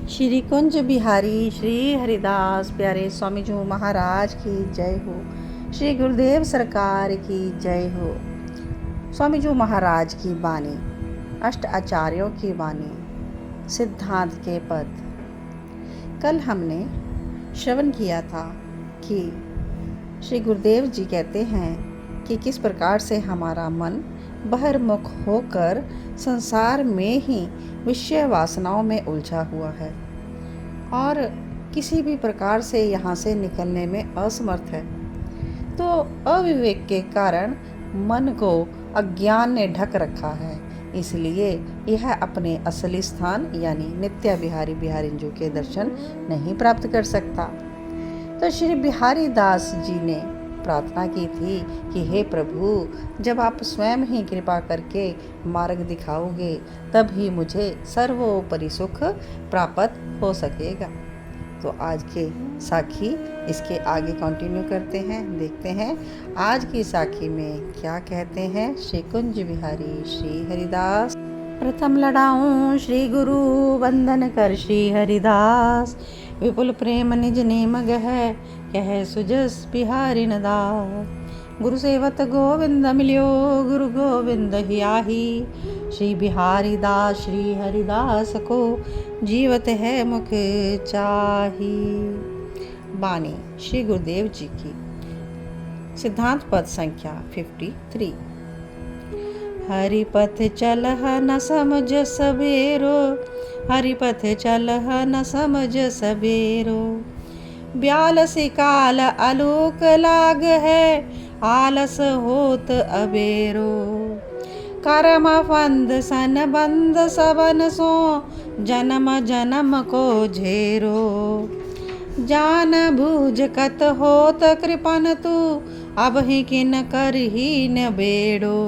श्री कुंज बिहारी श्री हरिदास प्यारे स्वामी जी महाराज की जय हो। श्री गुरुदेव सरकार की जय हो। स्वामी जी महाराज की वाणी, अष्ट आचार्यों की वाणी, सिद्धांत के पद। कल हमने श्रवण किया था कि श्री गुरुदेव जी कहते हैं कि किस प्रकार से हमारा मन बहिर्मुख होकर संसार में ही विषय वासनाओं में उलझा हुआ है और किसी भी प्रकार से यहाँ से निकलने में असमर्थ है। तो अविवेक के कारण मन को अज्ञान ने ढक रखा है, इसलिए यह अपने असली स्थान यानी नित्य बिहारी बिहारिंजू के दर्शन नहीं प्राप्त कर सकता। तो श्री बिहारी दास जी ने प्रार्थना की थी कि हे प्रभु, जब आप स्वयं ही कृपा करके मार्ग दिखाओगे तब ही मुझे सर्वोपरि सुख प्राप्त हो सकेगा। तो आज के साखी इसके आगे कंटिन्यू करते हैं, देखते हैं आज की साखी में क्या कहते हैं श्री कुंज बिहारी श्री हरिदास। प्रथम लड़ाऊं श्री गुरु वंदन कर श्री हरिदास, विपुल प्रेम निज नेम है कह सुजस बिहारी दास। गुरु सेवत गोविंद मिलियो गुरु गोविंद हियाही, श्री बिहारी दास श्री हरिदास को जीवत है मुख चाही। बानी श्री गुरुदेव जी की, सिद्धांत पद संख्या 53। हरिपथ चलह न समझ सबेरो, हरिपथ चलह न समझ सबेरो, ब्याल सिकाल आलोक लाग है आलस होत अबेरो। करम फंद सन बंद सबन सो जन्म जन्म को झेरो, जान बूझ कत होत कृपन तू अब ही किन कर ही न बेड़ो।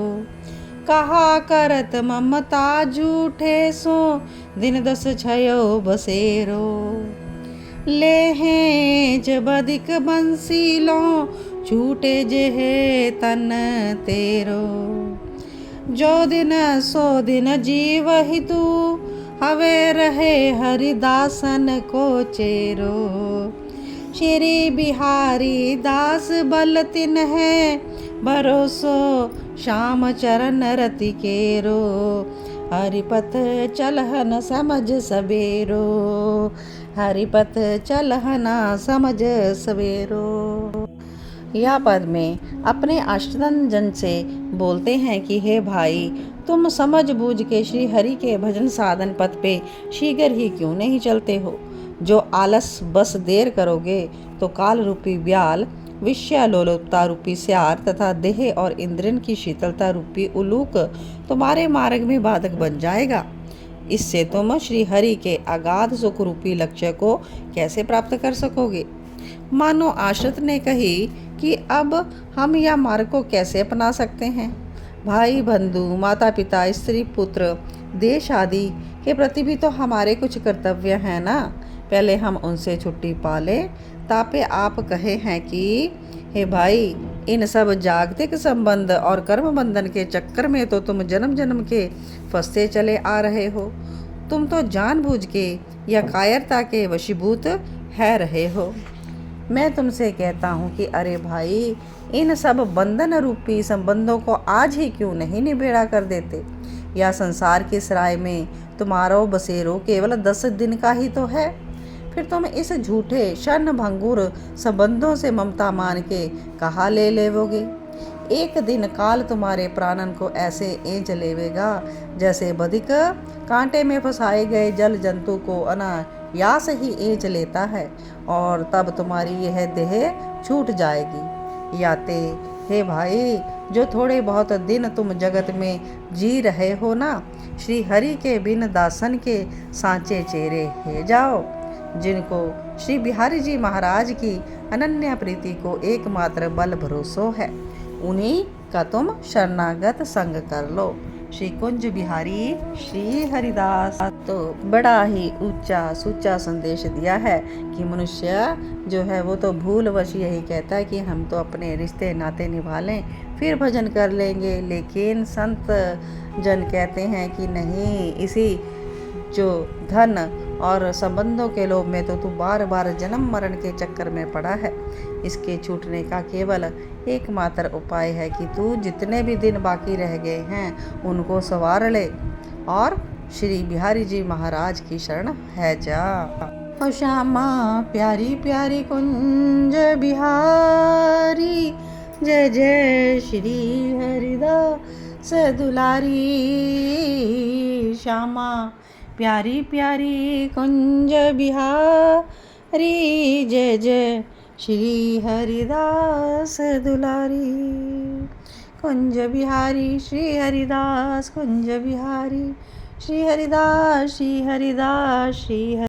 कहा करत ममता झूठे सो दिन दस छयो बसेरो, ले हैं जब अधिक बंसी लो छूटे जेहे तन तेरो। जो दिन सो दिन जीव ही तू हवे रहे हरिदासन को चेरो। श्री बिहारी दास बल तिन है भरोसो श्याम चरण रति केरो। हरिपथ चलह न समझ सबेरो, हरिपथ चलह न समझ सबेरो। यह पद में अपने आश्रितन जन से बोलते हैं कि हे भाई, तुम समझ बूझ के श्री हरि के भजन साधन पथ पे शीघ्र ही क्यों नहीं चलते हो। जो आलस बस देर करोगे तो काल रूपी ब्याल, विषय लोलुपता रूपी स्यार तथा देह और इंद्रियन की शीतलता रूपी उलूक तुम्हारे मार्ग में बाधक बन जाएगा। इससे तुम श्री हरि के अगाध सुख रूपी लक्ष्य को कैसे प्राप्त कर सकोगे। मानो आश्रित ने कही कि अब हम यह मार्ग को कैसे अपना सकते हैं। भाई बंधु माता पिता स्त्री पुत्र देश आदि के प्रति भी तो हमारे कुछ कर्तव्य हैं ना। पहले हम उनसे छुट्टी पा लें, तापे आप कहे हैं कि हे भाई, इन सब जागतिक संबंध और कर्म बंधन के चक्कर में तो तुम जन्म जन्म के फंसते चले आ रहे हो। तुम तो जानबूझ के या कायरता के वशीभूत है रहे हो। मैं तुमसे कहता हूँ कि अरे भाई, इन सब बंधन रूपी संबंधों को आज ही क्यों नहीं निबेड़ा कर देते। या संसार की सराय में तुम्हारा बसेरो केवल 10 दिन का ही तो है। फिर तुम इस झूठे क्षण भंगुर संबंधों से ममता मान के कहाँ ले लेवोगे। एक दिन काल तुम्हारे प्राणन को ऐसे एंच लेवेगा जैसे बधिक कांटे में फंसाए गए जल जंतु को अनायास ही एंच लेता है, और तब तुम्हारी यह देह छूट जाएगी। याते हे भाई, जो थोड़े बहुत दिन तुम जगत में जी रहे हो ना, श्री हरि के बिन दासन के सांचे चेहरे हे जाओ, जिनको श्री बिहारी जी महाराज की अनन्य प्रीति को एकमात्र बल भरोसो है, उन्हीं का तुम शरणागत संग कर लो। श्री कुंज बिहारी श्री हरिदास। तो बड़ा ही ऊंचा सूचा संदेश दिया है कि मनुष्य जो है वो तो भूलवश यही कहता है कि हम तो अपने रिश्ते नाते निभा लें फिर भजन कर लेंगे, लेकिन संत जन कहते हैं कि नहीं, इसी जो धन और संबंधों के लोभ में तो तू बार बार जन्म मरण के चक्कर में पड़ा है। इसके छूटने का केवल एकमात्र उपाय है कि तू जितने भी दिन बाकी रह गए हैं उनको संवार ले और श्री बिहारी जी महाराज की शरण है जा। ओ श्यामा प्यारी प्यारी कुंज बिहारी, जय जय श्री हरिदास दुलारी। श्यामा प्यारी प्यारी कुंज बिहारी, जय जय श्री हरिदास दुलारी। कुंज बिहारी श्री हरिदास, कुंज बिहारी श्री हरिदास, श्री हरिदास श्री